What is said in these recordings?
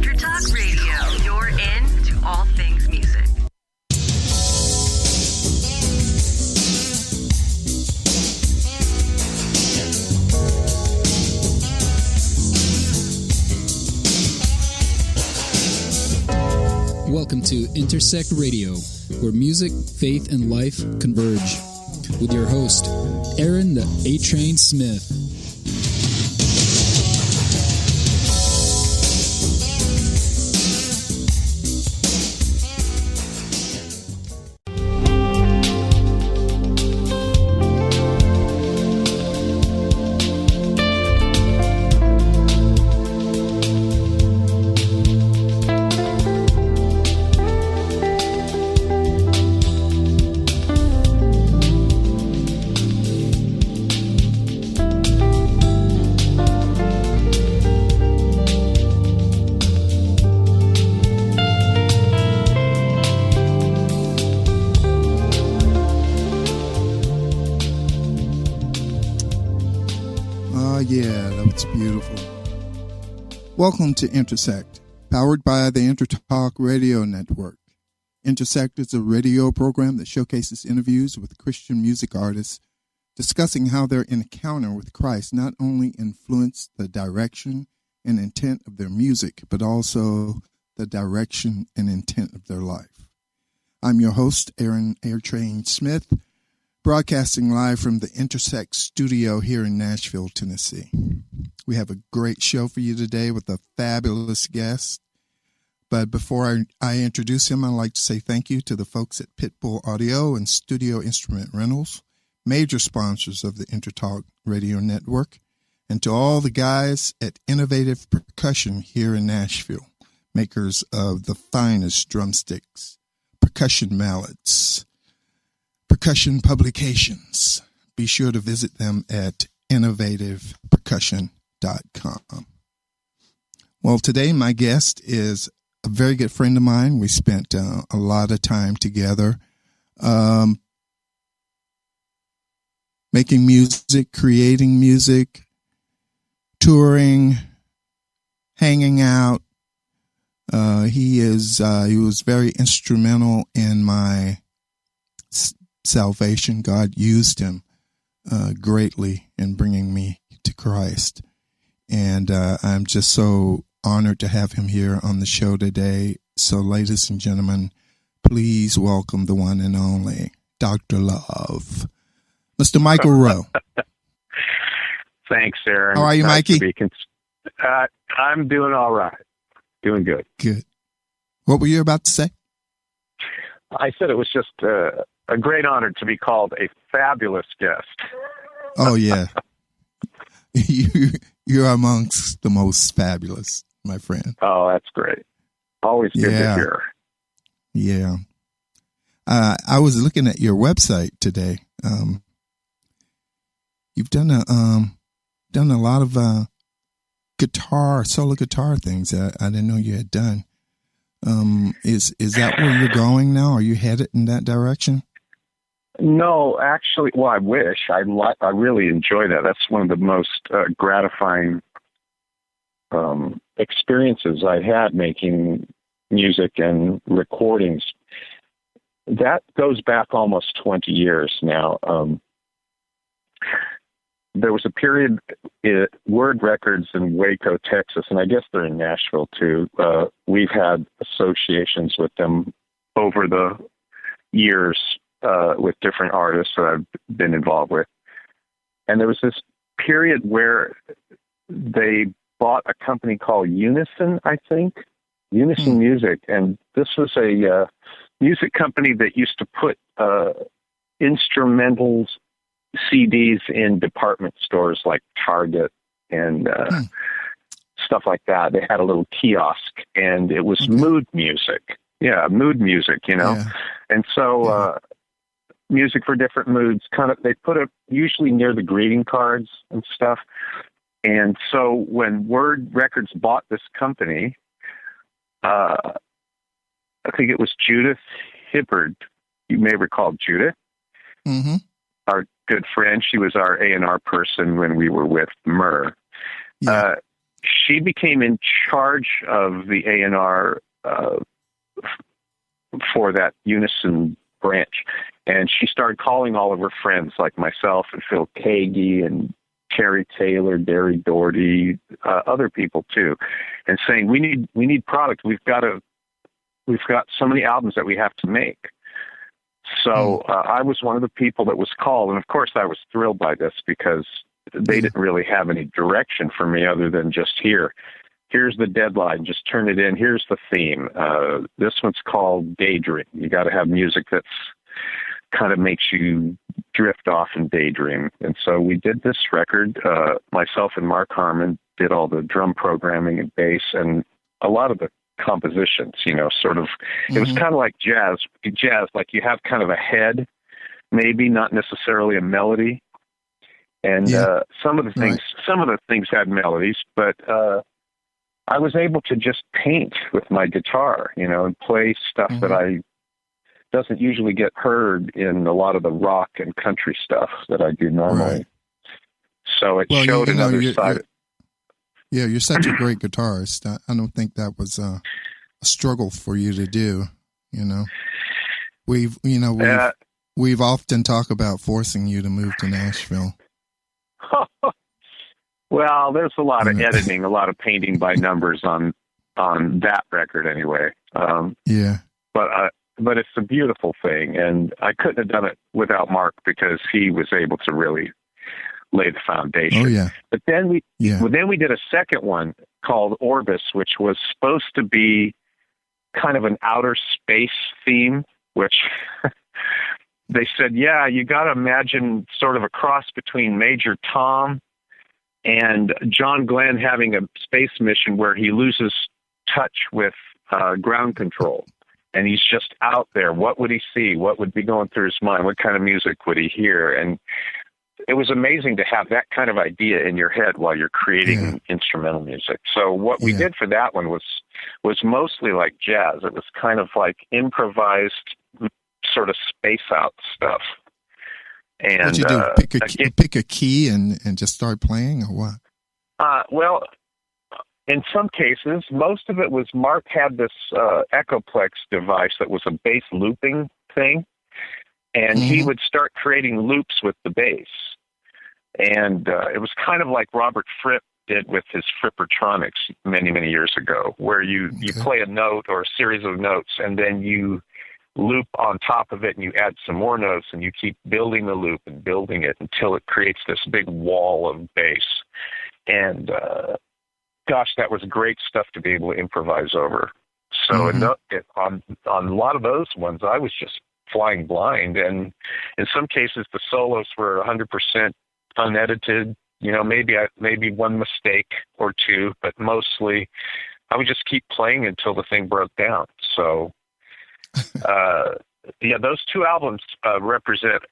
Talk Radio. You're in to all things music. Welcome to Intersect Radio, where music, faith, and life converge. With your host, Aaron the A-Train Smith. Welcome to Intersect, powered by the Intertalk Radio Network. Intersect is a radio program that showcases interviews with Christian music artists discussing how their encounter with Christ not only influenced the direction and intent of their music, but also the direction and intent of their life. I'm your host, Aaron Airtrain Smith, broadcasting live from the Intersect studio here in Nashville, Tennessee. We have a great show for you today with a fabulous guest. But before I introduce him, I'd like to say thank you to the folks at Pitbull Audio and Studio Instrument Rentals, major sponsors of the Intertalk Radio Network, and to all the guys at Innovative Percussion here in Nashville, makers of the finest drumsticks, percussion mallets, percussion publications. Be sure to visit them at innovativepercussion.com. Well, today my guest is a very good friend of mine. We spent a lot of time together making music, creating music, touring, hanging out. He was very instrumental in my salvation. God used him greatly in bringing me to Christ. And I'm just so honored to have him here on the show today. So, ladies and gentlemen, please welcome the one and only Dr. Love, Mr. Michael Rowe. Thanks, Aaron. How are you, Mikey? I'm doing all right. Doing good. Good. What were you about to say? I said it was just a great honor to be called a fabulous guest. Oh, yeah. You're amongst the most fabulous, my friend. Oh, that's great. Always good to hear. Yeah. I was looking at your website today. You've done a lot of solo guitar things that I didn't know you had done. Is that where you're going now? Are you headed in that direction? No, actually, well, I wish. I really enjoy that. That's one of the most gratifying experiences I had making music and recordings. That goes back almost 20 years now. There was a period at Word Records in Waco, Texas, and I guess they're in Nashville too. We've had associations with them over the years with different artists that I've been involved with. And there was this period where they bought a company called Unison, I think, Unison Music. And this was a music company that used to put instrumentals CDs in department stores like Target and stuff like that. They had a little kiosk, and it was mood music. Yeah, mood music, you know. Yeah. And so music for different moods, they put it usually near the greeting cards and stuff. And so when Word Records bought this company, I think it was Judith Hibbard. You may recall Judith. Mm-hmm. Our good friend. She was our A&R person when we were with Myrrh. Yeah. she became in charge of the A&R for that Unison branch. And she started calling all of her friends like myself and Phil Kagi and Terry Taylor, Derry Doherty, other people too, and saying, we need product. We've got so many albums that we have to make. So I was one of the people that was called. And of course I was thrilled by this because they didn't really have any direction for me other than just here's the deadline, just turn it in. Here's the theme. This one's called Daydream. You got to have music that's kind of makes you drift off and daydream. And so we did this record. Myself and Mark Harmon did all the drum programming and bass and a lot of the compositions, sort of, it was kind of like jazz, like you have kind of a head, maybe not necessarily a melody. And some of the things had melodies, but I was able to just paint with my guitar, and play stuff that doesn't usually get heard in a lot of the rock and country stuff that I do normally. Right. So it showed another side. Yeah, you're such a great guitarist. I don't think that was a struggle for you to do. We've often talked about forcing you to move to Nashville. Well, there's a lot of editing, a lot of painting by numbers on that record anyway. But it's a beautiful thing, and I couldn't have done it without Mark because he was able to really lay the foundation. Oh yeah. But then we did a second one called Orbis, which was supposed to be kind of an outer space theme, which they said, you got to imagine sort of a cross between Major Tom and John Glenn having a space mission where he loses touch with ground control. And he's just out there. What would he see? What would be going through his mind? What kind of music would he hear? And it was amazing to have that kind of idea in your head while you're creating instrumental music. So what we did for that one was mostly like jazz. It was kind of like improvised sort of space out stuff. And what'd you do? Pick a key and just start playing, or what? Well, in some cases, most of it was Mark had this Echoplex device that was a bass looping thing, and he would start creating loops with the bass. And it was kind of like Robert Fripp did with his Frippertronics many, many years ago, where you play a note or a series of notes, and then you loop on top of it, and you add some more notes, and you keep building the loop and building it until it creates this big wall of bass. And gosh, that was great stuff to be able to improvise over. So on a lot of those ones, I was just flying blind. And in some cases, the solos were 100% unedited. Maybe one mistake or two, but mostly I would just keep playing until the thing broke down. So, those two albums represent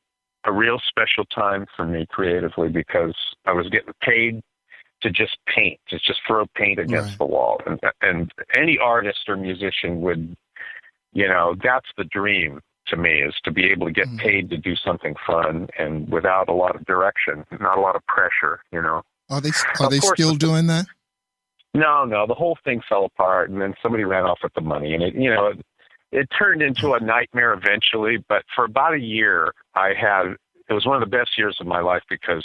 a real special time for me creatively because I was getting paid to just paint, to just throw paint against the wall. And any artist or musician would, that's the dream to me, is to be able to get paid to do something fun and without a lot of direction, not a lot of pressure, Are they still doing that? No, the whole thing fell apart, and then somebody ran off with the money, and it turned into a nightmare eventually, but for about a year it was one of the best years of my life because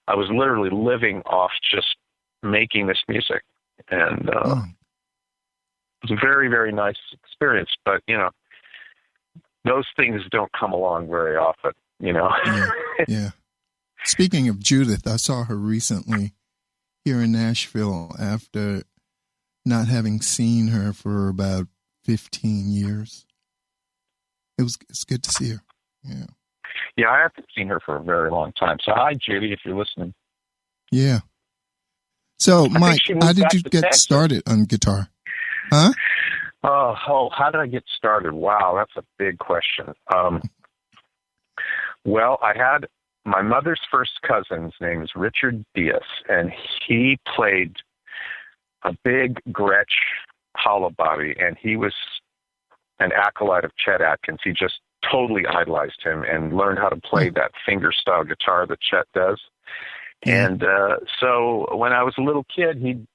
I was literally living off just making this music. And it was a very, very nice experience. But, those things don't come along very often, Yeah. Speaking of Judith, I saw her recently here in Nashville after not having seen her for about 15 years. It's good to see her. Yeah. Yeah, I haven't seen her for a very long time. So hi, Judy, if you're listening. Yeah. So, Mike, how did you get started on guitar? Huh? Oh, how did I get started? Wow, that's a big question. Well, I had my mother's first cousin's name is Richard Diaz, and he played a big Gretsch hollow body, and he was an acolyte of Chet Atkins. He just totally idolized him and learned how to play that finger-style guitar that Chet does. And so when I was a little kid, he'd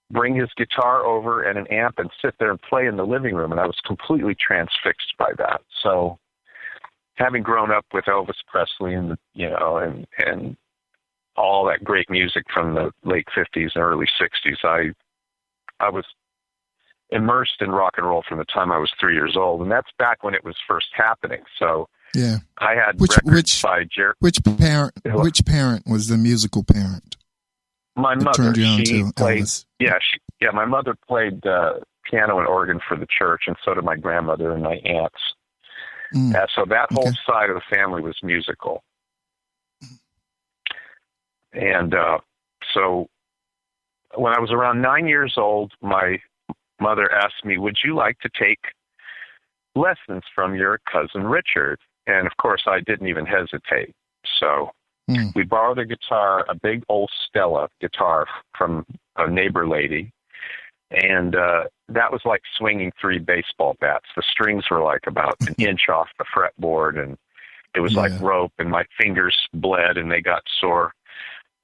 bring his guitar over and an amp and sit there and play in the living room. And I was completely transfixed by that. So having grown up with Elvis Presley and, and all that great music from the late 50s and early 60s, I was immersed in rock and roll from the time I was 3 years old. And that's back when it was first happening. So yeah, I had records by Jerry. Which parent was the musical parent? My mother. Turned you on She to played. Elvis. Yeah. My mother played piano and organ for the church, and so did my grandmother and my aunts. So that whole side of the family was musical. And so when I was around 9 years old, my mother asked me, would you like to take lessons from your cousin Richard? And of course, I didn't even hesitate. So we borrowed a guitar, a big old Stella guitar from a neighbor lady. And that was like swinging 3 baseball bats. The strings were like about an inch off the fretboard, and it was like rope, and my fingers bled and they got sore.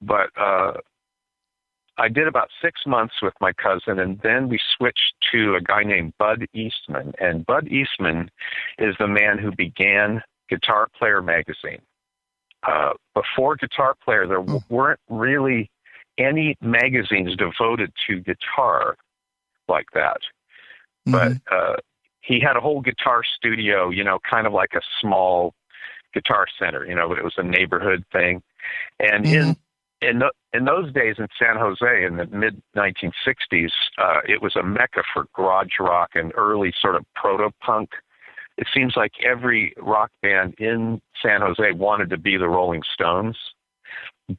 But I did about 6 months with my cousin, and then we switched to a guy named Bud Eastman. And Bud Eastman is the man who began Guitar Player magazine. Before Guitar Player, there weren't really any magazines devoted to guitar like that. But he had a whole guitar studio, kind of like a small Guitar Center, but it was a neighborhood thing. And in those days in San Jose in the mid-1960s, it was a mecca for garage rock and early sort of proto-punk. It seems like every rock band in San Jose wanted to be the Rolling Stones.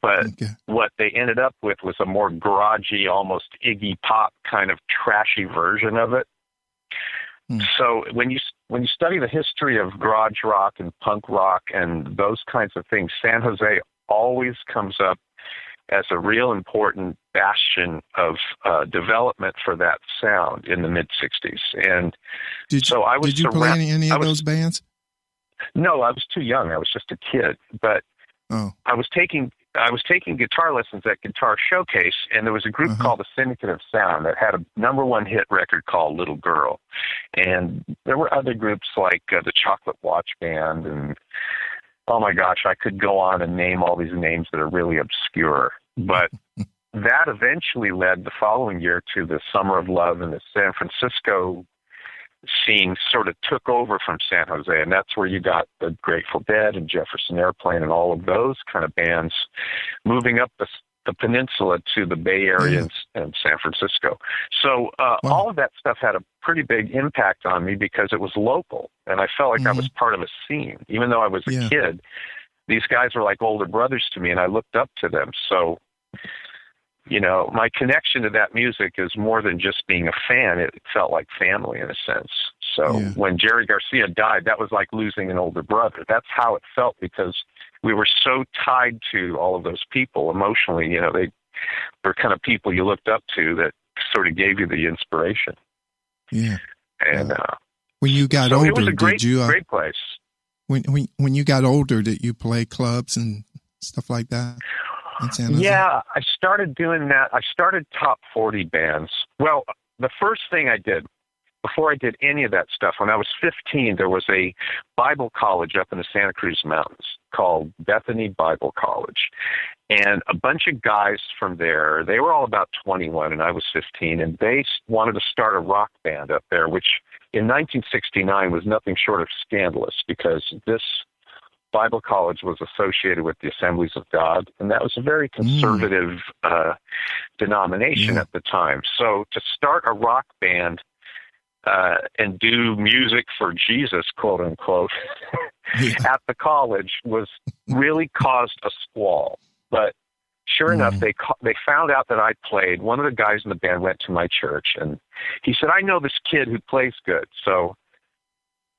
But what they ended up with was a more garagey, almost Iggy Pop kind of trashy version of it. So when you study the history of garage rock and punk rock and those kinds of things, San Jose always comes up as a real important bastion of development for that sound in the mid-60s. And did you play any of those bands? No, I was too young. I was just a kid. But I was taking guitar lessons at Guitar Showcase, and there was a group called the Syndicate of Sound that had a #1 hit record called Little Girl. And there were other groups like the Chocolate Watch Band, and oh my gosh, I could go on and name all these names that are really obscure. But that eventually led the following year to the Summer of Love, and the San Francisco scene sort of took over from San Jose, and that's where you got the Grateful Dead and Jefferson Airplane and all of those kind of bands moving up the peninsula to the Bay Area and San Francisco. So all of that stuff had a pretty big impact on me because it was local, and I felt like I was part of a scene. Even though I was a kid, these guys were like older brothers to me, and I looked up to them. So my connection to that music is more than just being a fan. It felt like family in a sense. So when Jerry Garcia died, that was like losing an older brother. That's how it felt because we were so tied to all of those people emotionally. They were kind of people you looked up to that sort of gave you the inspiration. Yeah. And when you got older, it was a great place. When you got older, did you play clubs and stuff like that? Yeah, I started doing that. I started top 40 bands. Well, the first thing I did, before I did any of that stuff, when I was 15, there was a Bible college up in the Santa Cruz Mountains called Bethany Bible College. And a bunch of guys from there, they were all about 21 and I was 15, and they wanted to start a rock band up there, which in 1969 was nothing short of scandalous because this Bible college was associated with the Assemblies of God, and that was a very conservative denomination at the time. So to start a rock band and do music for Jesus, quote unquote, at the college was really caused a squall. But sure enough, they found out that I played. One of the guys in the band went to my church, and he said, "I know this kid who plays good." So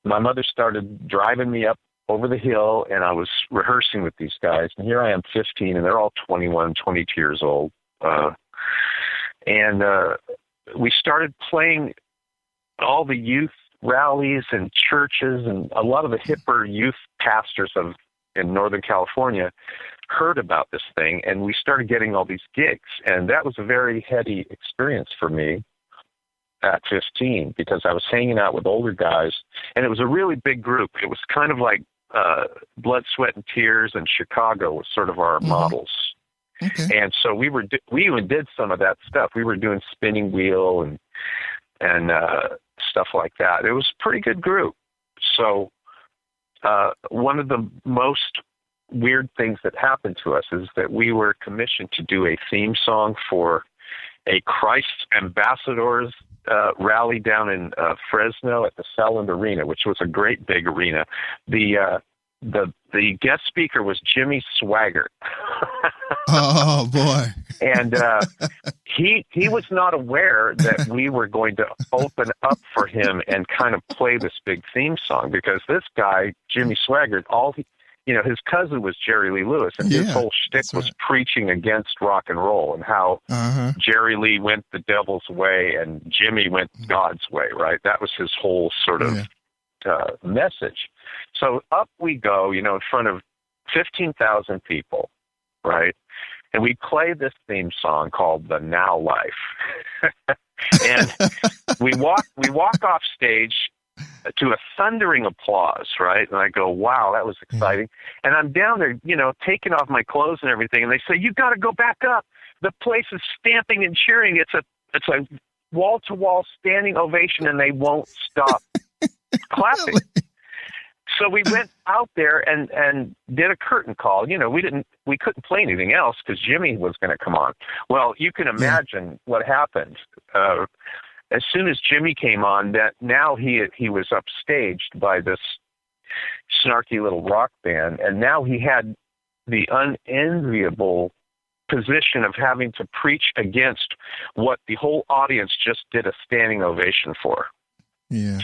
my mother started driving me up over the hill, and I was rehearsing with these guys. And here I am, 15, and they're all 21, 22 years old. And we started playing all the youth rallies and churches, and a lot of the hipper youth pastors in Northern California heard about this thing, and we started getting all these gigs. And that was a very heady experience for me at 15, because I was hanging out with older guys, and it was a really big group. It was kind of like Blood, Sweat, and Tears and Chicago was sort of our models. Okay. And so we even did some of that stuff. We were doing Spinning Wheel and stuff like that. It was a pretty good group. So one of the most weird things that happened to us is that we were commissioned to do a theme song for a Christ Ambassadors rally down in Fresno at the Selland Arena, which was a great big arena. The guest speaker was Jimmy Swaggart. Oh boy! And he was not aware that we were going to open up for him and kind of play this big theme song, because this guy Jimmy Swaggart, his cousin was Jerry Lee Lewis, and his whole shtick was preaching against rock and roll and how Jerry Lee went the devil's way and Jimmy went God's way, right? That was his whole sort of message. So up we go, in front of 15,000 people, right? And we play this theme song called The Now Life. And we walk off stage to a thundering applause, right? And I go, wow, that was exciting. And I'm down there, taking off my clothes and everything. And they say, you got to go back up. The place is stamping and cheering. It's a wall-to-wall standing ovation, and they won't stop clapping. Really? So we went out there and did a curtain call. We couldn't play anything else because Jimmy was going to come on. Well, you can imagine what happened. As soon as Jimmy came on, that now he was upstaged by this snarky little rock band, and now he had the unenviable position of having to preach against what the whole audience just did a standing ovation for. Yeah.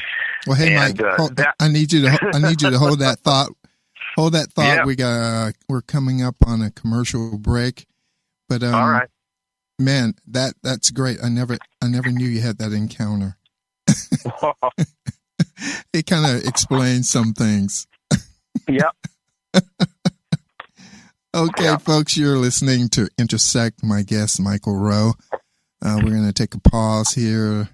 Well, hey, Mike, I need you to hold that thought. Hold that thought. Yeah. We're coming up on a commercial break, but all right. Man, that's great. I never knew you had that encounter. It kind of explains some things. Yep. Okay, folks, you're listening to Intersect. My guest, Michael Rowe. We're going to take a pause here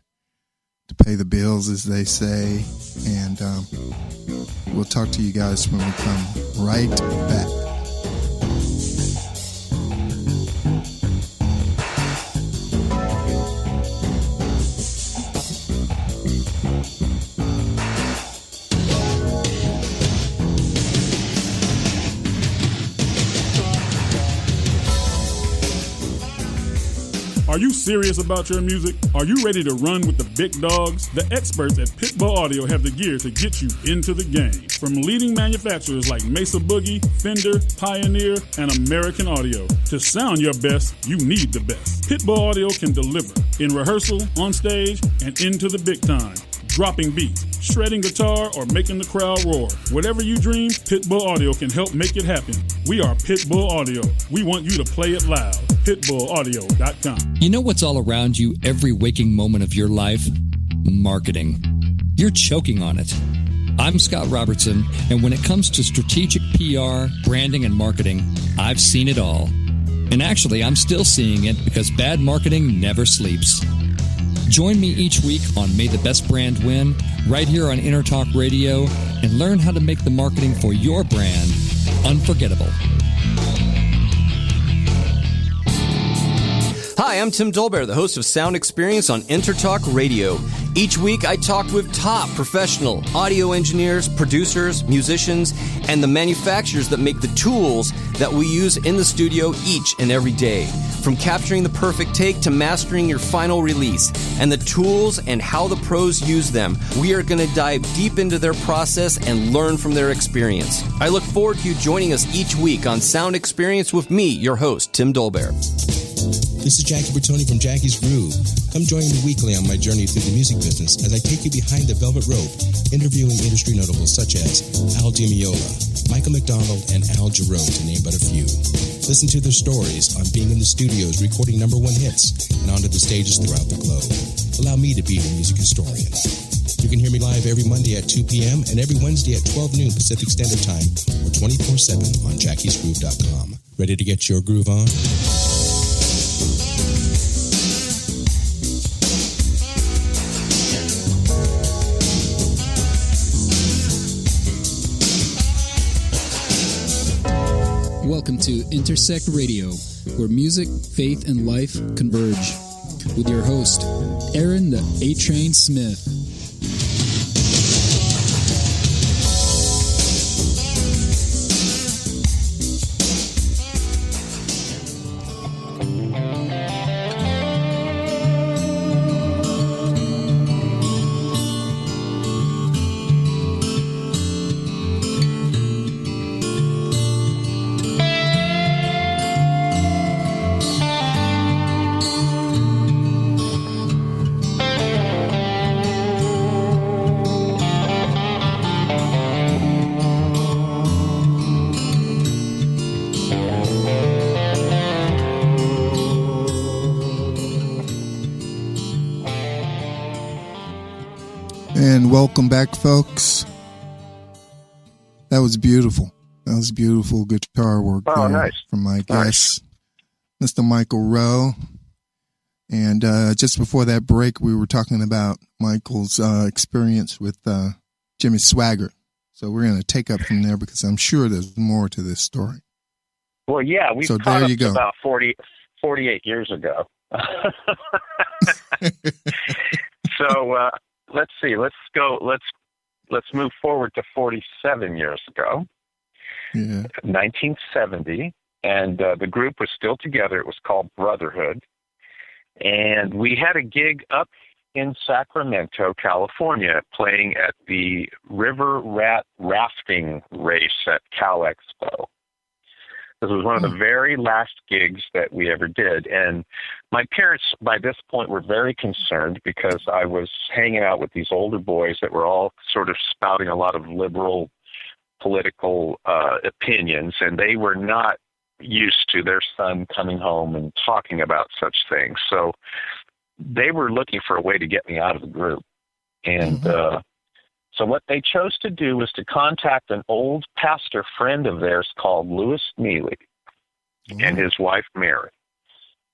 to pay the bills, as they say, and we'll talk to you guys when we come right back. Are you serious about your music? Are you ready to run with the big dogs? The experts at Pitbull Audio have the gear to get you into the game. From leading manufacturers like Mesa Boogie, Fender, Pioneer, and American Audio. To sound your best, you need the best. Pitbull Audio can deliver in rehearsal, on stage, and into the big time. Dropping beats, shredding guitar, or making the crowd roar. Whatever you dream, Pitbull Audio can help make it happen. We are Pitbull Audio. We want you to play it loud. PitbullAudio.com. You know what's all around you every waking moment of your life? Marketing. You're choking on it. I'm Scott Robertson, and when it comes to strategic PR, branding, and marketing, I've seen it all. And actually, I'm still seeing it because bad marketing never sleeps. Join me each week on May the Best Brand Win, right here on Intertalk Radio, and learn how to make the marketing for your brand unforgettable. Hi, I'm Tim Dolbear, the host of Sound Experience on Intertalk Radio. Each week, I talk with top professional audio engineers, producers, musicians, and the manufacturers that make the tools that we use in the studio each and every day. From capturing the perfect take to mastering your final release, and the tools and how the pros use them, we are going to dive deep into their process and learn from their experience. I look forward to you joining us each week on Sound Experience with me, your host, Tim Dolbear. This is Jackie Bertoni from Jackie's Groove. Come join me weekly on my journey through the music business as I take you behind the velvet rope, interviewing industry notables such as Al Di Meola, Michael McDonald, and Al Jarreau, to name but a few. Listen to their stories on being in the studios recording #1 hits and onto the stages throughout the globe. Allow me to be your music historian. You can hear me live every Monday at 2 p.m. and every Wednesday at 12 noon Pacific Standard Time or 24/7 on jackiesgroove.com. Ready to get your groove on? Welcome to Intersect Radio, where music, faith, and life converge. With your host, Aaron the A-Train Smith. And welcome back, folks. That was beautiful. That was beautiful guitar work nice. From my guest, Mr. Michael Rowe. And just before that break, we were talking about Michael's experience with Jimmy Swaggart. So we're going to take up from there because I'm sure there's more to this story. Well, yeah, we caught there up you go. About 48 years ago. So let's see. Let's move forward to 47 years ago, 1970, and the group was still together. It was called Brotherhood, and we had a gig up in Sacramento, California, playing at the River Rat Rafting Race at Cal Expo. This was one of the very last gigs that we ever did. And my parents, by this point, were very concerned because I was hanging out with these older boys that were all sort of spouting a lot of liberal political opinions, and they were not used to their son coming home and talking about such things. So they were looking for a way to get me out of the group. And so what they chose to do was to contact an old pastor friend of theirs called Louis Neely and his wife Mary,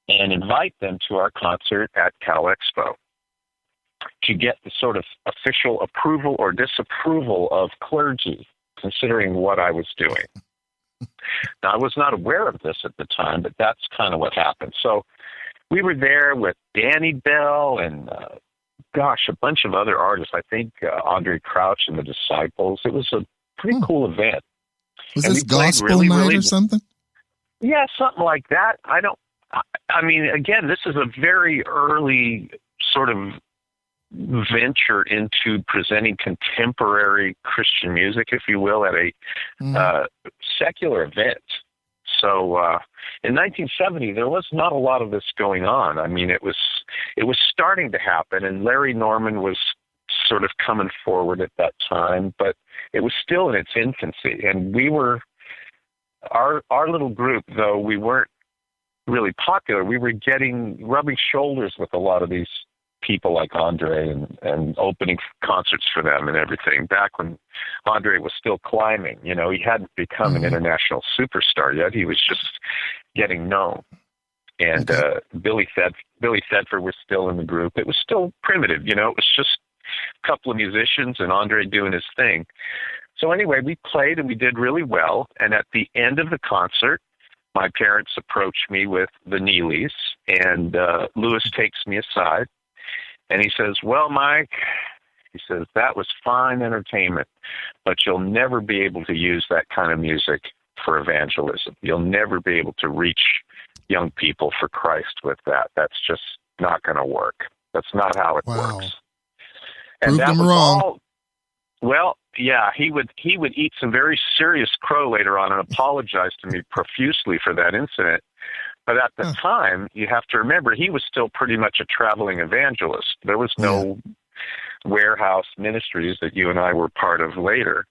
and invite them to our concert at Cal Expo to get the sort of official approval or disapproval of clergy, considering what I was doing. Now, I was not aware of this at the time, but that's kind of what happened. So we were there with Danny Bell and a bunch of other artists. I think Andre Crouch and the Disciples. It was a pretty cool event. Was this gospel night or something? Yeah, something like that. I mean, again, this is a very early sort of venture into presenting contemporary Christian music, if you will, at a secular event. So in 1970, there was not a lot of this going on. I mean, it was starting to happen, and Larry Norman was sort of coming forward at that time, but it was still in its infancy. And we were, our little group, though we weren't really popular, we were rubbing shoulders with a lot of these people like Andre and opening concerts for them and everything, back when Andre was still climbing. You know, he hadn't become an international superstar yet. He was just getting known. And Billy Thetford was still in the group. It was still primitive, you know. It was just a couple of musicians and Andre doing his thing. So anyway, we played and we did really well. And at the end of the concert, my parents approached me with the Neelys, and Louis takes me aside. And he says, well, Mike, he says, that was fine entertainment, but you'll never be able to use that kind of music for evangelism. You'll never be able to reach young people for Christ with that. That's just not going to work. That's not how it works. And Prove that them was wrong. all. Well, yeah, he would eat some very serious crow later on and apologize to me profusely for that incident. But at the time, you have to remember, he was still pretty much a traveling evangelist. There was no warehouse ministries that you and I were part of later.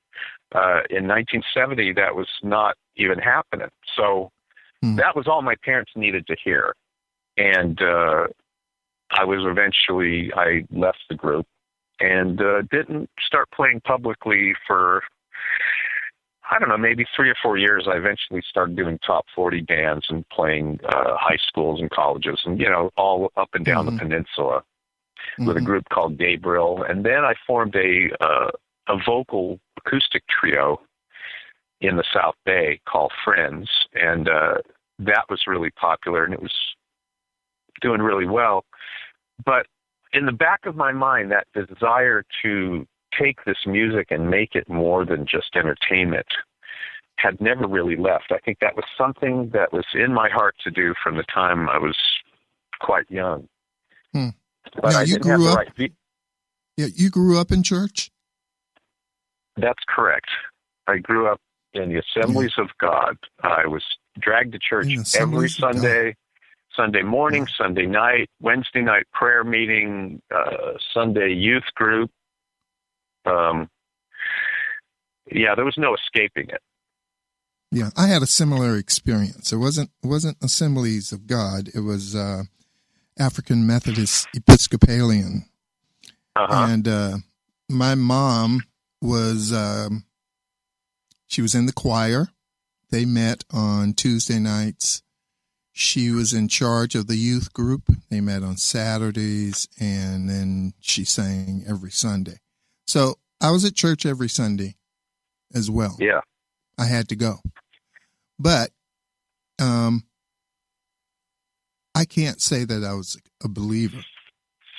In 1970, that was not even happening. That was all my parents needed to hear. And I left the group and didn't start playing publicly for, I don't know, maybe 3 or 4 years, I eventually started doing top 40 bands and playing high schools and colleges and, all up and down the peninsula with a group called Gabriel. And then I formed a vocal acoustic trio in the South Bay called Friends. And that was really popular, and it was doing really well. But in the back of my mind, that desire to take this music and make it more than just entertainment had never really left. I think that was something that was in my heart to do from the time I was quite young. But now, I didn't have the right you grew up in church? That's correct. I grew up in the Assemblies of God. I was dragged to church every Sunday. Sunday morning, Sunday night, Wednesday night prayer meeting, Sunday youth group. There was no escaping it. Yeah, I had a similar experience. It wasn't Assemblies of God. It was African Methodist Episcopalian. And my mom was, she was in the choir. They met on Tuesday nights. She was in charge of the youth group. They met on Saturdays, and then she sang every Sunday. So I was at church every Sunday as well. Yeah. I had to go. But I can't say that I was a believer.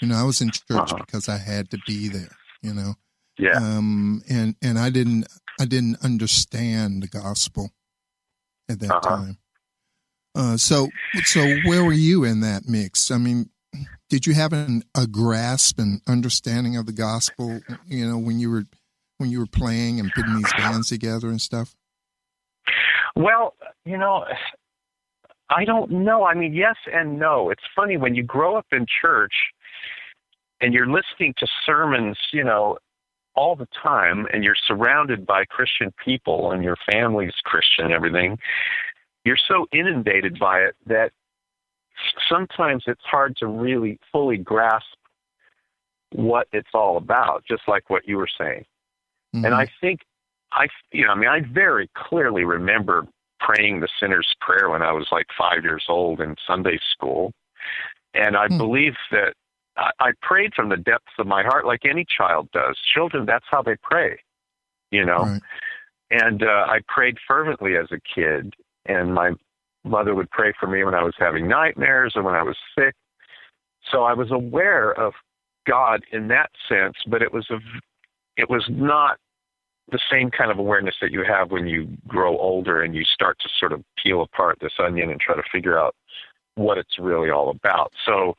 I was in church because I had to be there, Yeah. And I didn't understand the gospel at that time. So where were you in that mix? I mean, did you have a grasp and understanding of the gospel, when you were playing and putting these bands together and stuff? Well, I don't know. I mean, yes and no. It's funny when you grow up in church and you're listening to sermons, all the time, and you're surrounded by Christian people and your family's Christian and everything. You're so inundated by it that sometimes it's hard to really fully grasp what it's all about, just like what you were saying. And I think I very clearly remember praying the sinner's prayer when I was like 5 years old in Sunday school. And I believe that I prayed from the depths of my heart like any child does. Children, that's how they pray, Right. And I prayed fervently as a kid. And my mother would pray for me when I was having nightmares or when I was sick. So I was aware of God in that sense, but it was not the same kind of awareness that you have when you grow older and you start to sort of peel apart this onion and try to figure out what it's really all about. So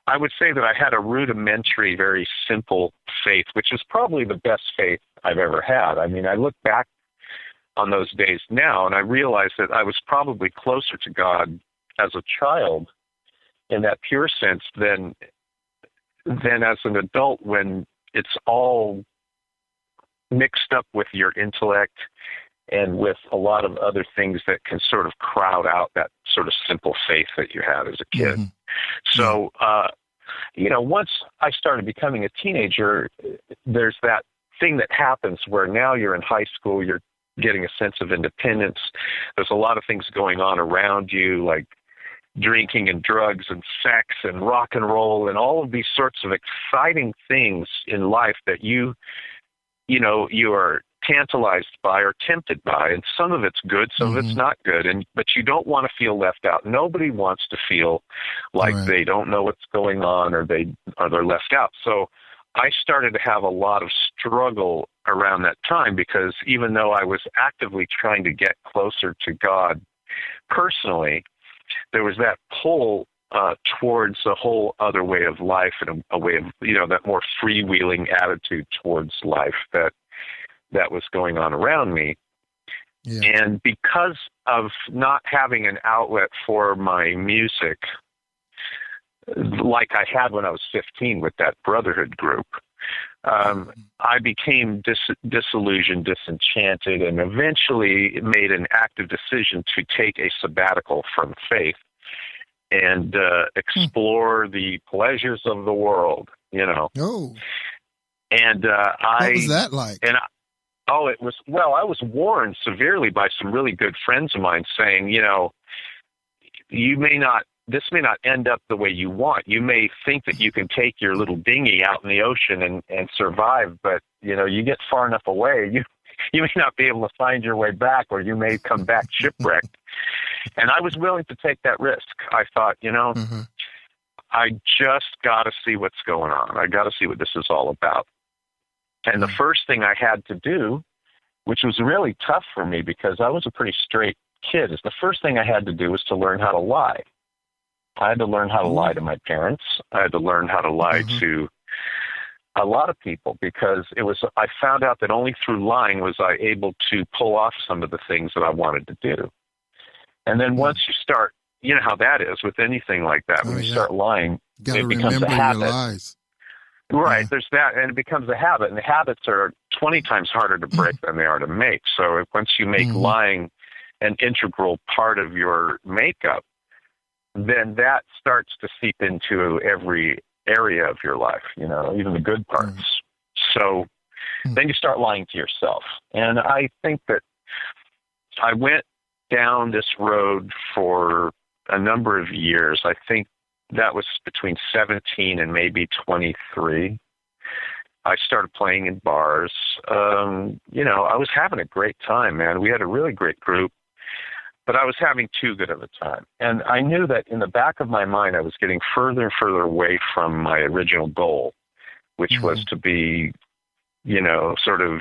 I would say that I had a rudimentary, very simple faith, which is probably the best faith I've ever had. I mean, I look back on those days now, and I realize that I was probably closer to God as a child in that pure sense than as an adult, when it's all mixed up with your intellect and with a lot of other things that can sort of crowd out that sort of simple faith that you had as a kid. So, once I started becoming a teenager, there's that thing that happens where now you're in high school, you're getting a sense of independence. There's a lot of things going on around you, like drinking and drugs and sex and rock and roll and all of these sorts of exciting things in life that you are tantalized by or tempted by. And some of it's good, some of it's not good. But you don't want to feel left out. Nobody wants to feel like they don't know what's going on or they're left out. So I started to have a lot of struggle around that time, because even though I was actively trying to get closer to God personally, there was that pull towards a whole other way of life and a way of, that more freewheeling attitude towards life that was going on around me. Yeah. And because of not having an outlet for my music, like I had when I was 15 with that Brotherhood group, I became disillusioned, disenchanted, and eventually made an active decision to take a sabbatical from faith and explore the pleasures of the world, Oh. And what was that like? And Oh, it was, well, I was warned severely by some really good friends of mine saying, you know, this may not end up the way you want. You may think that you can take your little dinghy out in the ocean and survive, but, you know, you get far enough away, you may not be able to find your way back, or you may come back shipwrecked. And I was willing to take that risk. I thought, you know, I just got to see what's going on. I got to see what this is all about. And the first thing I had to do, which was really tough for me because I was a pretty straight kid, is the first thing I had to do was to learn how to lie. I had to learn how to lie to my parents. I had to learn how to lie to a lot of people, because I found out that only through lying was I able to pull off some of the things that I wanted to do. And then once you start, you know how that is with anything like that. When you start lying, it becomes a habit. Your lies. Right, there's that, and it becomes a habit, and the habits are 20 times harder to break than they are to make. So once you make lying an integral part of your makeup, then that starts to seep into every area of your life, you know, even the good parts. So then you start lying to yourself. And I think that I went down this road for a number of years. I think that was between 17 and maybe 23. I started playing in bars. You know, I was having a great time, man. We had a really great group, but I was having too good of a time. And I knew that in the back of my mind, I was getting further and further away from my original goal, which was to be, you know, sort of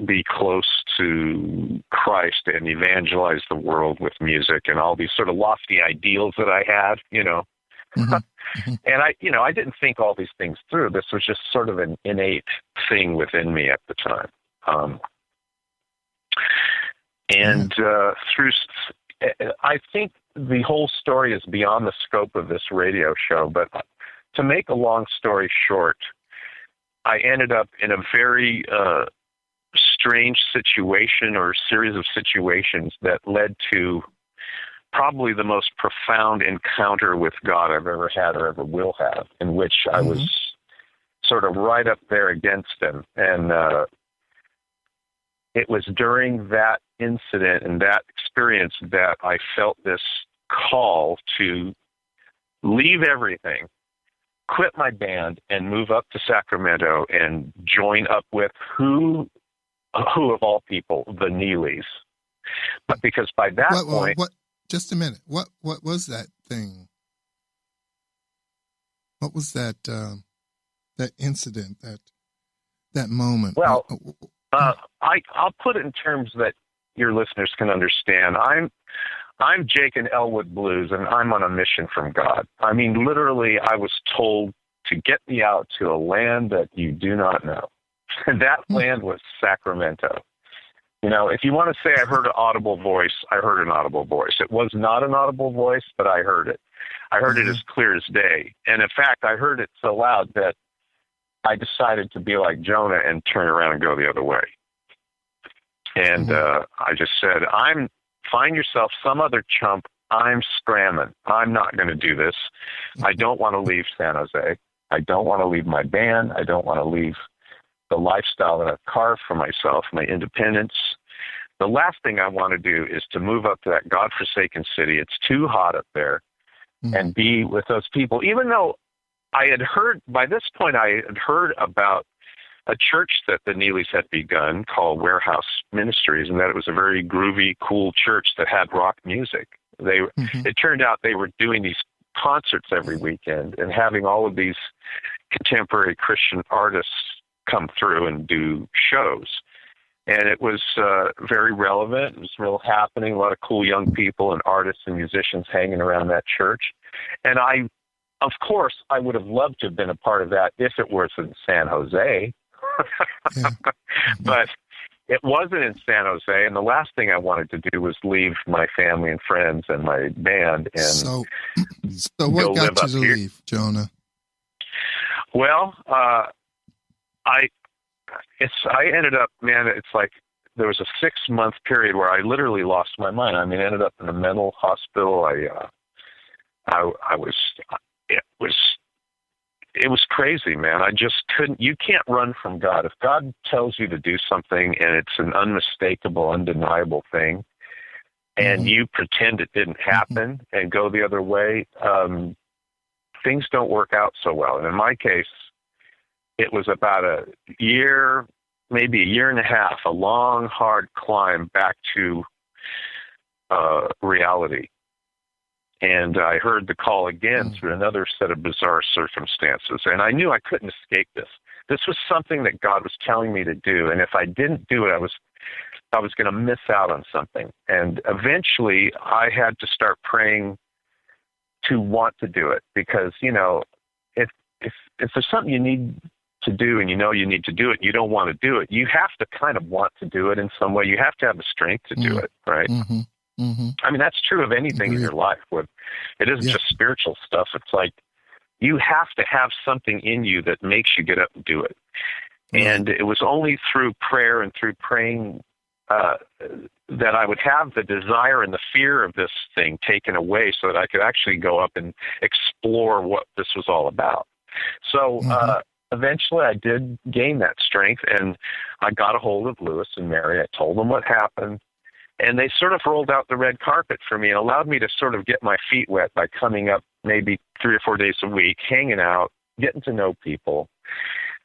be close to Christ and evangelize the world with music and all these sort of lofty ideals that I had, you know. And I didn't think all these things through. This was just sort of an innate thing within me at the time. I think the whole story is beyond the scope of this radio show, but to make a long story short, I ended up in a very strange situation, or series of situations that led to probably the most profound encounter with God I've ever had or ever will have, in which I was sort of right up there against him. And it was during that incident and that experience that I felt this call to leave everything, quit my band, and move up to Sacramento and join up with who of all people, the Neelys. But because by that point... Just a minute. What was that thing? What was that that incident, that moment? Well, I'll put it in terms that your listeners can understand. I'm Jake and Elwood Blues, and I'm on a mission from God. I mean, literally, I was told to get me out to a land that you do not know. And that land was Sacramento. You know, if you want to say I heard an audible voice, I heard an audible voice. It was not an audible voice, but I heard it. I heard it as clear as day. And in fact, I heard it so loud that I decided to be like Jonah and turn around and go the other way. And I just said, find yourself some other chump. I'm scramming. I'm not going to do this. I don't want to leave San Jose. I don't want to leave my band. I don't want to leave the lifestyle that I've carved for myself, my independence. The last thing I want to do is to move up to that godforsaken city. It's too hot up there, and be with those people. Even though I had heard, by this point, I had heard about a church that the Neelys had begun called Warehouse Ministries, and that it was a very groovy, cool church that had rock music. It turned out they were doing these concerts every weekend and having all of these contemporary Christian artists come through and do shows. And it was very relevant. It was real happening. A lot of cool young people and artists and musicians hanging around that church. And of course, I would have loved to have been a part of that if it was in San Jose. But it wasn't in San Jose. And the last thing I wanted to do was leave my family and friends and my band. And so what got you to leave, Jonah? Well, I ended up, man, it's like there was a 6-month period where I literally lost my mind. I mean, I ended up in a mental hospital. it was crazy, man. I just couldn't. You can't run from God. If God tells you to do something and it's an unmistakable, undeniable thing, and you pretend it didn't happen and go the other way, things don't work out so well. And in my case, it was about a year, maybe a year and a half, a long, hard climb back to reality. And I heard the call again through another set of bizarre circumstances. And I knew I couldn't escape this. This was something that God was telling me to do. And if I didn't do it, I was going to miss out on something. And eventually I had to start praying to want to do it, because, you know, if there's something you need to do and you know you need to do it, and you don't want to do it, you have to kind of want to do it in some way. You have to have the strength to do it, right? I mean, that's true of anything in your life. It isn't just spiritual stuff. It's like you have to have something in you that makes you get up and do it. And it was only through prayer and through praying that I would have the desire and the fear of this thing taken away, so that I could actually go up and explore what this was all about. So eventually I did gain that strength, and I got a hold of Lewis and Mary. I told them what happened, and they sort of rolled out the red carpet for me and allowed me to sort of get my feet wet by coming up maybe 3 or 4 days a week, hanging out, getting to know people.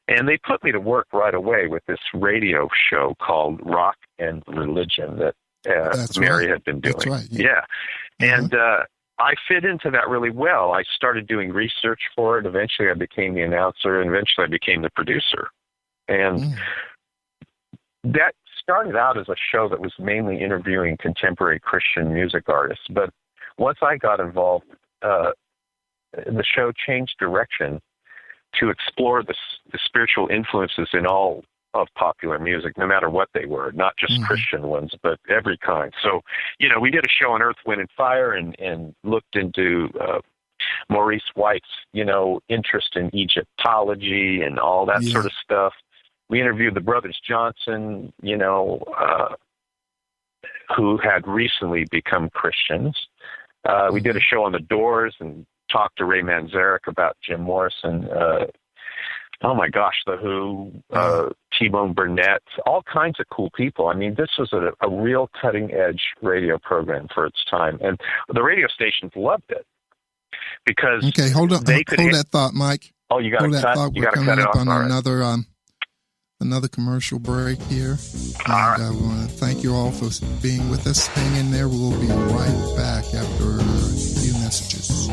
And they put me to work right away with this radio show called Rock and Religion that Mary had been doing. That's right. Yeah. And I fit into that really well. I started doing research for it. Eventually I became the announcer, and eventually I became the producer. And that started out as a show that was mainly interviewing contemporary Christian music artists. But once I got involved, the show changed direction to explore the spiritual influences in all of popular music, no matter what they were, not just Christian ones, but every kind. So, you know, we did a show on Earth, Wind, and Fire, and looked into Maurice White's, you know, interest in Egyptology and all that sort of stuff. We interviewed the Brothers Johnson, you know, who had recently become Christians. We did a show on the Doors and talked to Ray Manzarek about Jim Morrison. Oh my gosh, The Who, T-Bone Burnett, all kinds of cool people. I mean, this was a real cutting-edge radio program for its time, and the radio stations loved it because hold that thought, Mike. Oh, you got to cut. You got to cut it off. On another commercial break here. And I want to thank you all for being with us. Hang in there. We'll be right back after a few messages.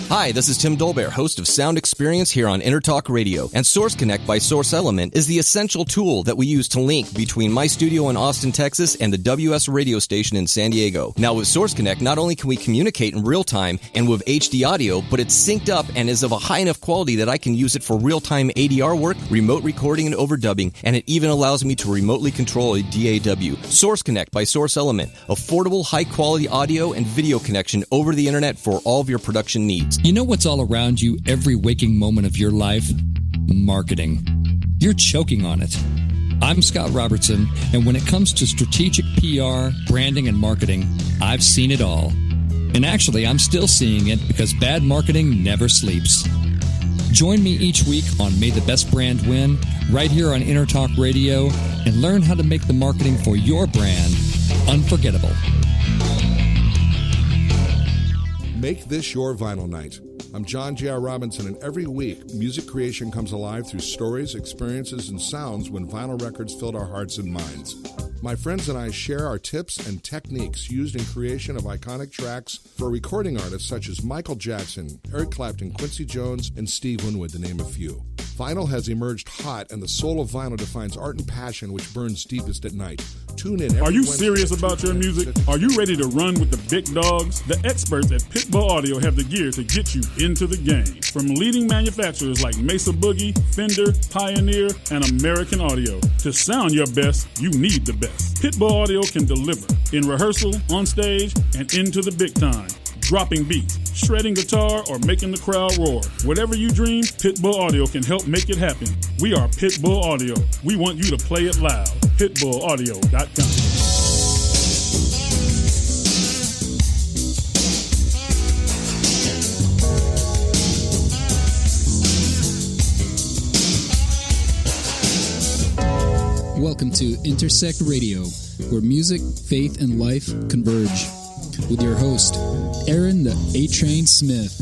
Hi, this is Tim Dolbear, host of Sound Experience here on Intertalk Radio. And Source Connect by Source Element is the essential tool that we use to link between my studio in Austin, Texas, and the WS radio station in San Diego. Now, with Source Connect, not only can we communicate in real time and with HD audio, but it's synced up and is of a high enough quality that I can use it for real-time ADR work, remote recording, and overdubbing, and it even allows me to remotely control a DAW. Source Connect by Source Element. Affordable, high-quality audio and video connection over the internet for all of your production needs. You know what's all around you every waking moment of your life? Marketing. You're choking on it. I'm Scott Robertson, and when it comes to strategic PR, branding, and marketing, I've seen it all. And actually, I'm still seeing it because bad marketing never sleeps. Join me each week on May the Best Brand Win, right here on Intertalk Radio, and learn how to make the marketing for your brand unforgettable. Make this your vinyl night. I'm John J.R. Robinson, and every week, music creation comes alive through stories, experiences, and sounds when vinyl records filled our hearts and minds. My friends and I share our tips and techniques used in creation of iconic tracks for recording artists such as Michael Jackson, Eric Clapton, Quincy Jones, and Steve Winwood, to name a few. Vinyl has emerged hot, and the soul of vinyl defines art and passion which burns deepest at night. Tune in. Are you serious about your music? Are you ready to run with the big dogs? The experts at Pitbull Audio have the gear to get you into the game. From leading manufacturers like Mesa Boogie, Fender, Pioneer, and American Audio. To sound your best, you need the best. Pitbull Audio can deliver in rehearsal, on stage, and into the big time. dropping beats, shredding guitar, or making the crowd roar. Whatever you dream, Pitbull Audio can help make it happen. We are Pitbull Audio. We want you to play it loud. PitbullAudio.com. Welcome to Intersect Radio, where music, faith, and life converge. With your host, Aaron the A-Train Smith.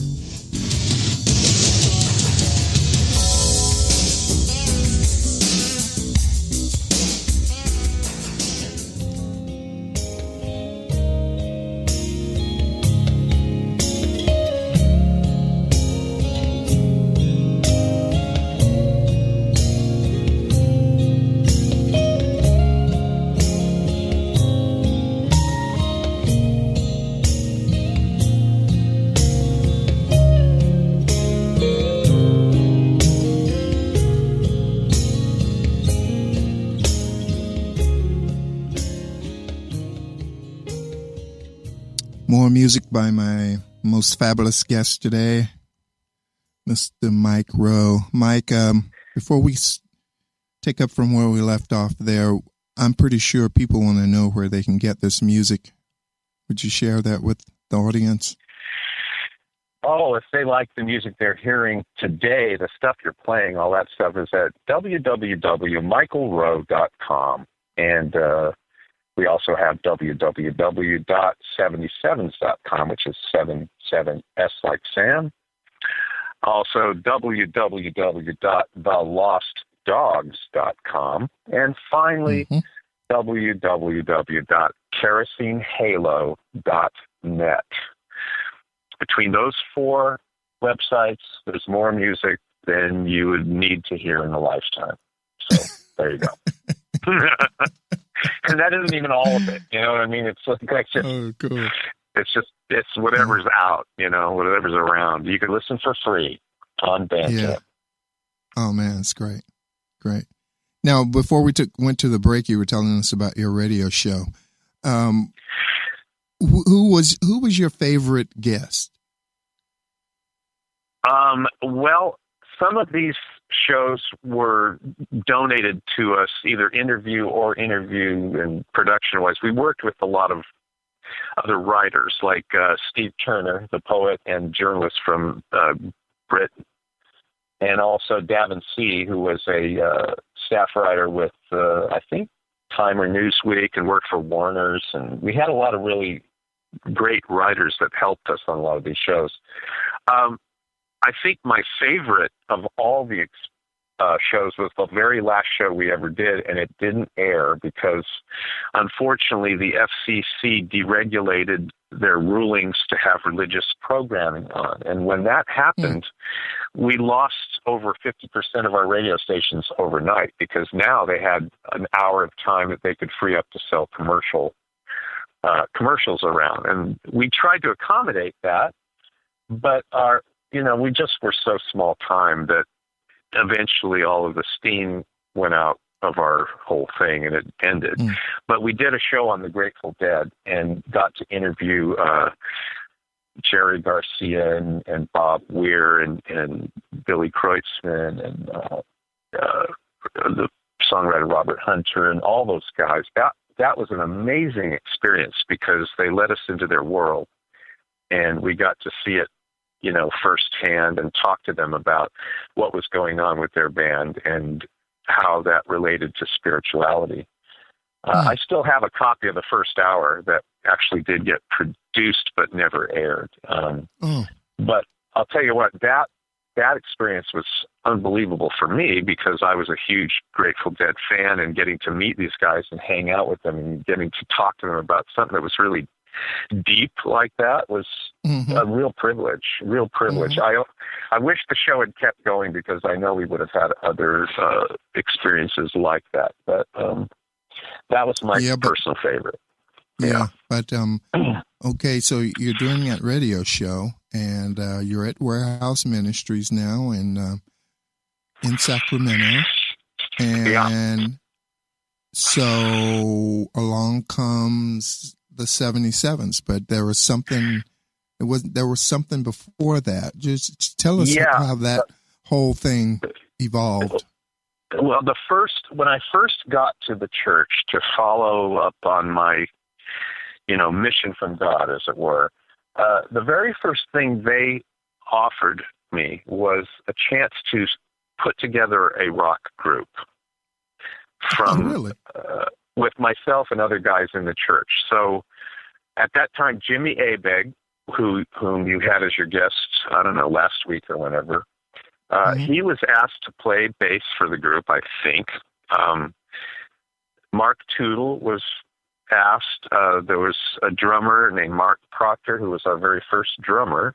More music by my most fabulous guest today, Mr. Mike Rowe. Mike, before we take up from where we left off there, I'm pretty sure people want to know where they can get this music. Would you share that with the audience? Oh, if they like the music they're hearing today, the stuff you're playing, all that stuff is at www.michaelrowe.com. And we also have www.77s.com, which is 77S like Sam. Also, www.thelostdogs.com. And finally, www.kerosenehalo.net. Between those four websites, there's more music than you would need to hear in a lifetime. So there you go. And that isn't even all of it. You know what I mean? It's like just, cool. It's whatever's out, whatever's around. You can listen for free on Bandcamp. Yeah. Oh man, it's great. Great. Now, before we went to the break, you were telling us about your radio show. Who was your favorite guest? Well, some of these shows were donated to us, either interview and production-wise. We worked with a lot of other writers, like Steve Turner, the poet and journalist from Britain, and also Davin C., who was a staff writer with, I think, Time or Newsweek, and worked for Warner's. And we had a lot of really great writers that helped us on a lot of these shows. I think my favorite of all the shows was the very last show we ever did, and it didn't air because, unfortunately, the FCC deregulated their rulings to have religious programming on. And when that happened, we lost over 50% of our radio stations overnight, because now they had an hour of time that they could free up to sell commercials around. And we tried to accommodate that, but we just were so small time that eventually all of the steam went out of our whole thing and it ended. But we did a show on the Grateful Dead and got to interview Jerry Garcia and Bob Weir and Billy Kreutzmann and the songwriter Robert Hunter and all those guys. That was an amazing experience because they let us into their world and we got to see it, firsthand and talk to them about what was going on with their band and how that related to spirituality. I still have a copy of the first hour that actually did get produced but never aired. But I'll tell you what, that experience was unbelievable for me because I was a huge Grateful Dead fan, and getting to meet these guys and hang out with them and getting to talk to them about something that was really deep like that was a real privilege. I wish the show had kept going because I know we would have had other experiences like that. But that was my personal favorite. But okay, so you're doing that radio show, and you're at Warehouse Ministries now in Sacramento, and so along comes the 77s, but there was something There was something before that. Just tell us how that whole thing evolved. Well, when I first got to the church to follow up on my, mission from God, as it were, the very first thing they offered me was a chance to put together a rock group with myself and other guys in the church. So at that time, Jimmy Abegg, whom you had as your guest, I don't know, last week or whenever, he was asked to play bass for the group, I think. Mark Tootle was asked. There was a drummer named Mark Proctor, who was our very first drummer.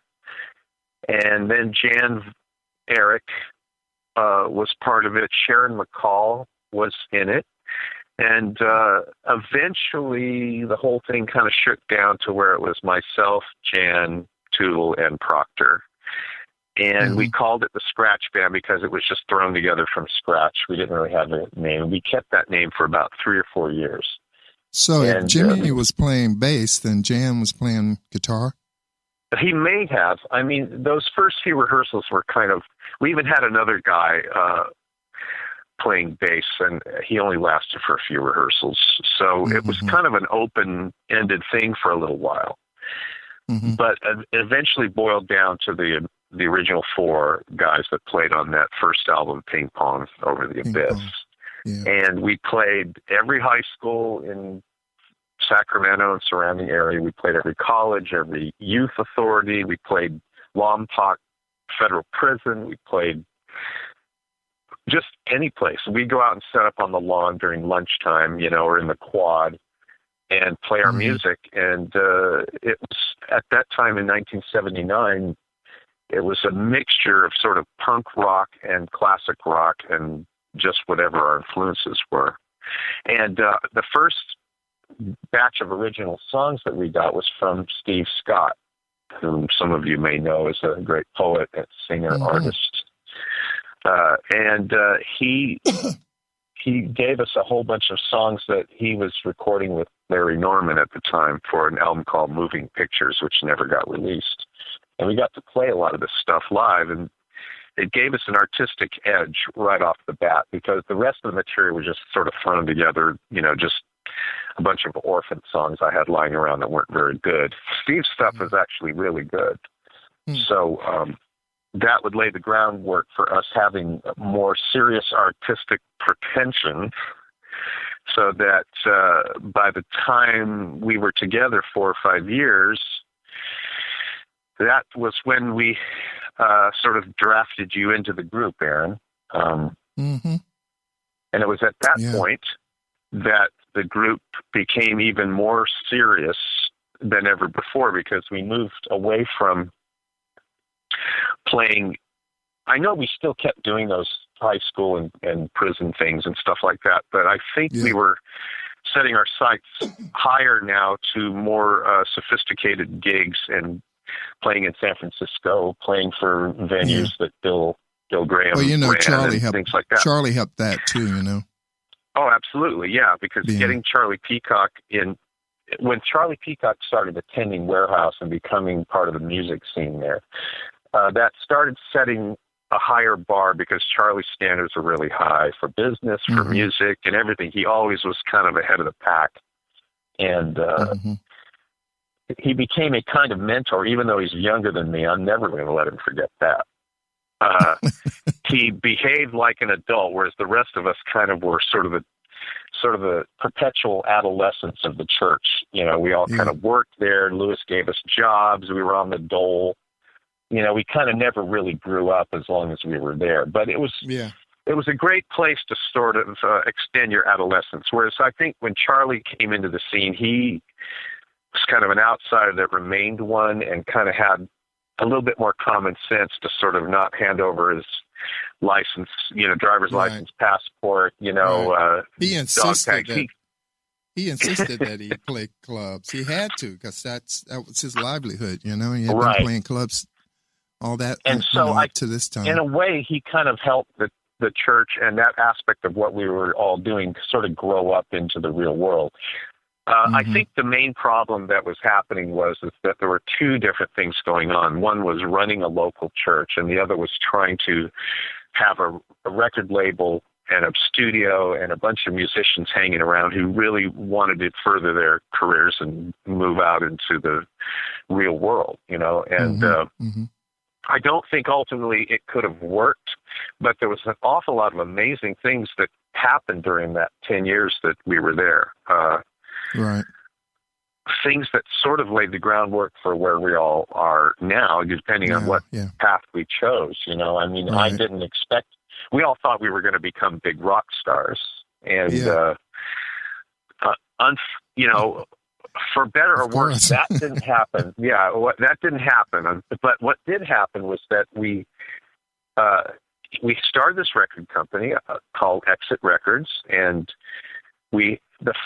And then Jan Eric was part of it. Sharon McCall was in it. And eventually the whole thing kind of shook down to where it was myself, Jan, Tootle, and Proctor. And we called it the Scratch Band because it was just thrown together from scratch. We didn't really have a name. We kept that name for about 3 or 4 years. So if Jimmy was playing bass, then Jan was playing guitar? He may have. I mean, those first few rehearsals were we even had another guy playing bass, and he only lasted for a few rehearsals. So it was kind of an open-ended thing for a little while. But it eventually boiled down to the original 4 guys that played on that first album, Ping Pong Over the Abyss. And we played every high school in Sacramento and surrounding area. We played every college, every youth authority. We played Lompoc Federal Prison. We played just any place. We'd go out and set up on the lawn during lunchtime, or in the quad and play our music. And it was, at that time in 1979, it was a mixture of sort of punk rock and classic rock and just whatever our influences were. And the first batch of original songs that we got was from Steve Scott, whom some of you may know as a great poet and singer, artist. And he gave us a whole bunch of songs that he was recording with Larry Norman at the time for an album called Moving Pictures, which never got released. And we got to play a lot of this stuff live, and it gave us an artistic edge right off the bat because the rest of the material was just sort of thrown together, just a bunch of orphan songs I had lying around that weren't very good. Steve's stuff was actually really good. So that would lay the groundwork for us having more serious artistic pretension so that by the time we were together 4 or 5 years, that was when we sort of drafted you into the group, Aaron. And it was at that point that the group became even more serious than ever before because we moved away from playing. I know we still kept doing those high school and prison things and stuff like that, but I think we were setting our sights higher now to more sophisticated gigs and playing in San Francisco, playing for venues that Bill Graham ran Charlie and things like that. Charlie helped that too, Oh, absolutely, because getting Charlie Peacock in, when Charlie Peacock started attending Warehouse and becoming part of the music scene there, that started setting a higher bar because Charlie's standards are really high for business, for music, and everything. He always was kind of ahead of the pack. And he became a kind of mentor, even though he's younger than me. I'm never going to let him forget that. He behaved like an adult, whereas the rest of us kind of were sort of the perpetual adolescence of the church. We all kind of worked there. Lewis gave us jobs. We were on the dole. We kind of never really grew up as long as we were there. But it was a great place to sort of extend your adolescence. Whereas I think when Charlie came into the scene, he was kind of an outsider that remained one and kind of had a little bit more common sense to sort of not hand over his license, driver's license, passport, He insisted he insisted that he play clubs. He had to because that was his livelihood. He had been playing clubs all that and so up to this time. In a way, he kind of helped the church and that aspect of what we were all doing sort of grow up into the real world. I think the main problem that was happening is that there were two different things going on. One was running a local church, and the other was trying to have a record label and a studio and a bunch of musicians hanging around who really wanted to further their careers and move out into the real world, you know. And I don't think ultimately it could have worked, but there was an awful lot of amazing things that happened during that 10 years that we were there. Right. Things that sort of laid the groundwork for where we all are now, depending on what path we chose. You know, I mean, I didn't expect, we all thought we were going to become big rock stars. And, you know, for better or worse, that didn't happen. That didn't happen. But what did happen was that we started this record company called Exit Records, and the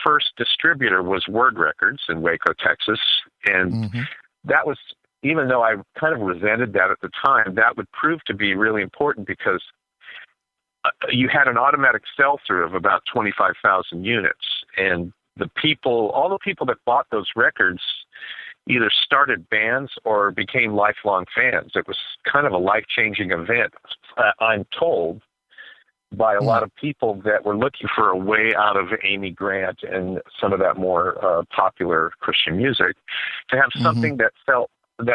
first distributor was Word Records in Waco, Texas. And that was, even though I kind of resented that at the time, that would prove to be really important because you had an automatic sell-through of about 25,000 units. And all the people that bought those records either started bands or became lifelong fans. It was kind of a life-changing event, I'm told, by a lot of people that were looking for a way out of Amy Grant and some of that more popular Christian music, to have something that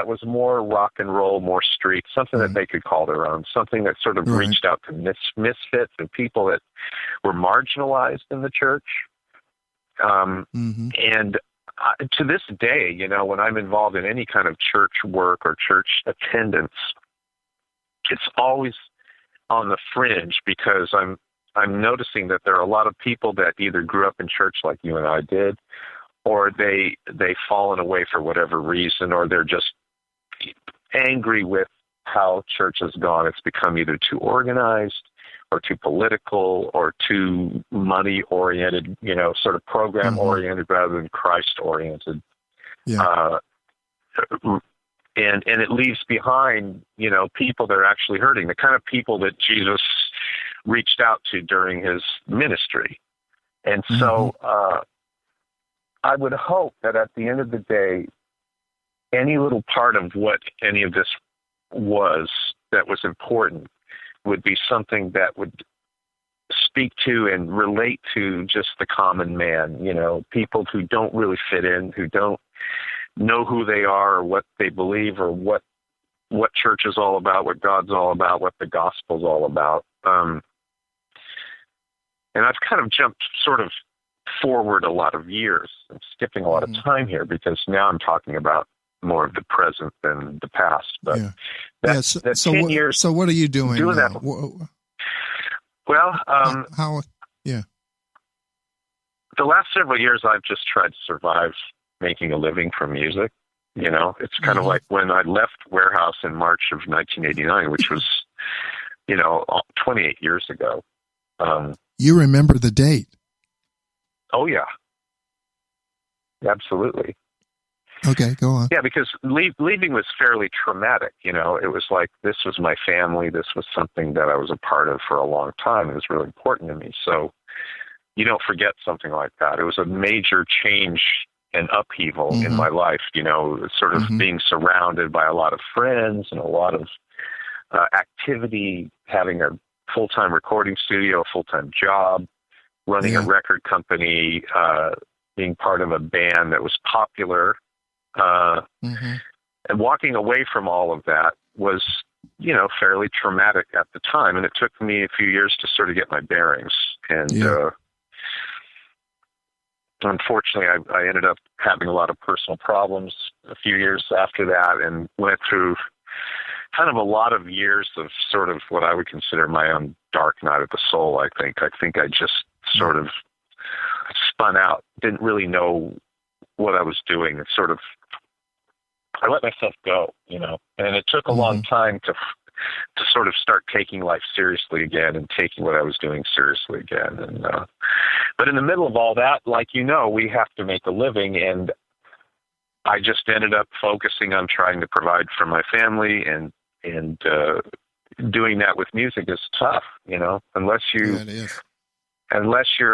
was more rock and roll, more street, something that they could call their own, something that sort of reached out to misfits and people that were marginalized in the church. And to this day, you know, when I'm involved in any kind of church work or church attendance, it's always on the fringe because I'm noticing that there are a lot of people that either grew up in church like you and I did, or they've fallen away for whatever reason, or they're just angry with how church has gone. It's become either too organized or too political or too money-oriented, you know, sort of program-oriented rather than Christ-oriented. And it leaves behind, you know, people that are actually hurting, the kind of people that Jesus reached out to during his ministry. And so I would hope that at the end of the day, any little part of what any of this was that was important would be something that would speak to and relate to just the common man, you know, people who don't really fit in, who don't know who they are or what they believe or what church is all about, what God's all about, what the gospel's all about. And I've kind of jumped sort of forward a lot of years. I'm skipping a lot of time here because now I'm talking about more of the present than the past. But that 10 years. So what are you doing now? That. Well, the last several years I've just tried to survive making a living from music. You know, it's kind of like when I left Warehouse in March of 1989, which was, you know, 28 years ago. You remember the date? Oh, yeah. Absolutely. Okay, go on. Yeah, because leaving was fairly traumatic. You know, it was like, this was my family. This was something that I was a part of for a long time. It was really important to me. So you don't forget something like that. It was a major change and upheaval in my life, you know, sort of being surrounded by a lot of friends and a lot of activity, having a full-time recording studio, a full-time job, running a record company, being part of a band that was popular. And walking away from all of that was, you know, fairly traumatic at the time. And it took me a few years to sort of get my bearings. And unfortunately, I ended up having a lot of personal problems a few years after that and went through kind of a lot of years of sort of what I would consider my own dark night of the soul, I think. I think I just sort of spun out, didn't really know what I was doing. It sort of, I let myself go, you know, and it took a long time to sort of start taking life seriously again and taking what I was doing seriously again. And, but in the middle of all that, like, you know, we have to make a living, and I just ended up focusing on trying to provide for my family, and doing that with music is tough, you know, unless you're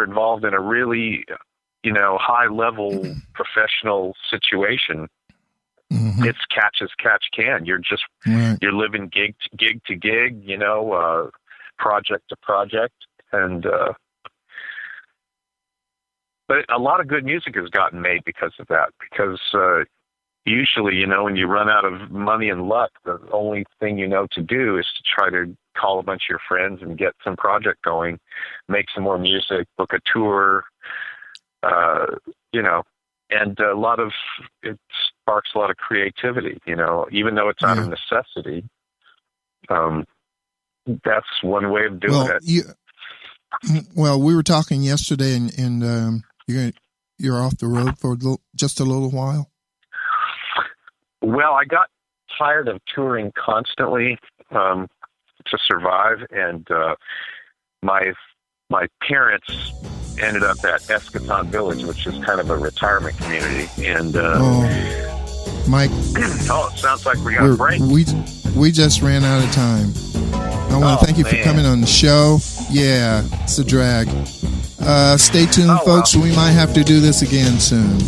involved in a really high level professional situation. Mm-hmm. It's catch as catch can. You're just you're living gig to gig, project to project, and but a lot of good music has gotten made because of that. Because usually, when you run out of money and luck, the only thing you know to do is to try to call a bunch of your friends and get some project going, make some more music, book a tour, and it sparks a lot of creativity, even though it's out of necessity. That's one way of doing it. Well, we were talking yesterday, and you're off the road for just a little while. Well, I got tired of touring constantly to survive, and my parents ended up at Eschaton Village, which is kind of a retirement community. And Mike, it sounds like we got a break. We just ran out of time. I want to thank you for coming on the show. Yeah, it's a drag. Stay tuned, folks. We might have to do this again soon.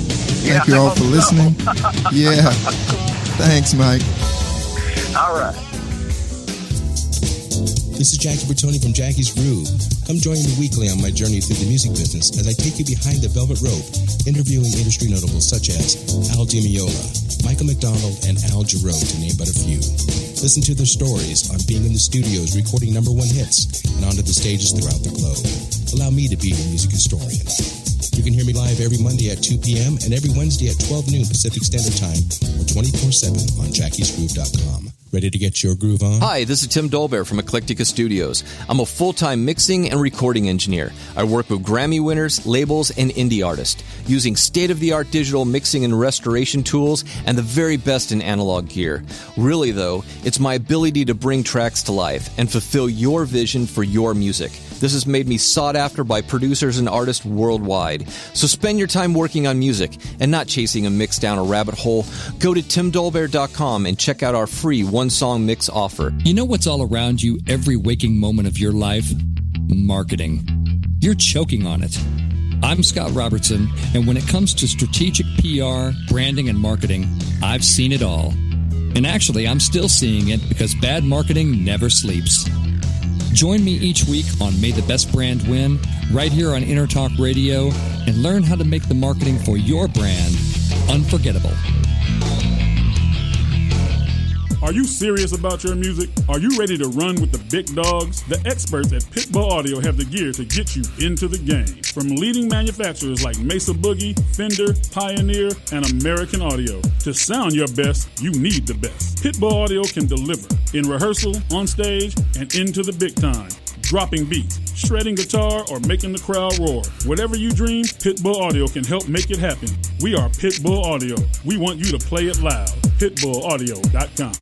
Thank you all for listening. Yeah. Thanks, Mike. All right. This is Jackie Bertoni from Jackie's Groove. Come join me weekly on my journey through the music business as I take you behind the velvet rope, interviewing industry notables such as Al Di Meola, Michael McDonald, and Al Jarreau, to name but a few. Listen to their stories on being in the studios recording #1 hits and onto the stages throughout the globe. Allow me to be your music historian. You can hear me live every Monday at 2 p.m. and every Wednesday at 12 noon Pacific Standard Time or 24/7 on jackiesgroove.com. Ready to get your groove on? Hi, this is Tim Dolbear from Eclectica Studios. I'm a full-time mixing and recording engineer. I work with Grammy winners, labels, and indie artists, using state-of-the-art digital mixing and restoration tools and the very best in analog gear. Really, though, it's my ability to bring tracks to life and fulfill your vision for your music. This has made me sought after by producers and artists worldwide. So spend your time working on music and not chasing a mix down a rabbit hole. Go to timdolbear.com and check out our free one-song mix offer. You know what's all around you every waking moment of your life? Marketing. You're choking on it. I'm Scott Robertson, and when it comes to strategic PR, branding, and marketing, I've seen it all. And actually, I'm still seeing it because bad marketing never sleeps. Join me each week on May the Best Brand Win, right here on Intertalk Radio, and learn how to make the marketing for your brand unforgettable. Are you serious about your music? Are you ready to run with the big dogs? The experts at Pitbull Audio have the gear to get you into the game. From leading manufacturers like Mesa Boogie, Fender, Pioneer, and American Audio. To sound your best, you need the best. Pitbull Audio can deliver in rehearsal, on stage, and into the big time. Dropping beats, shredding guitar, or making the crowd roar. Whatever you dream, Pitbull Audio can help make it happen. We are Pitbull Audio. We want you to play it loud. PitbullAudio.com.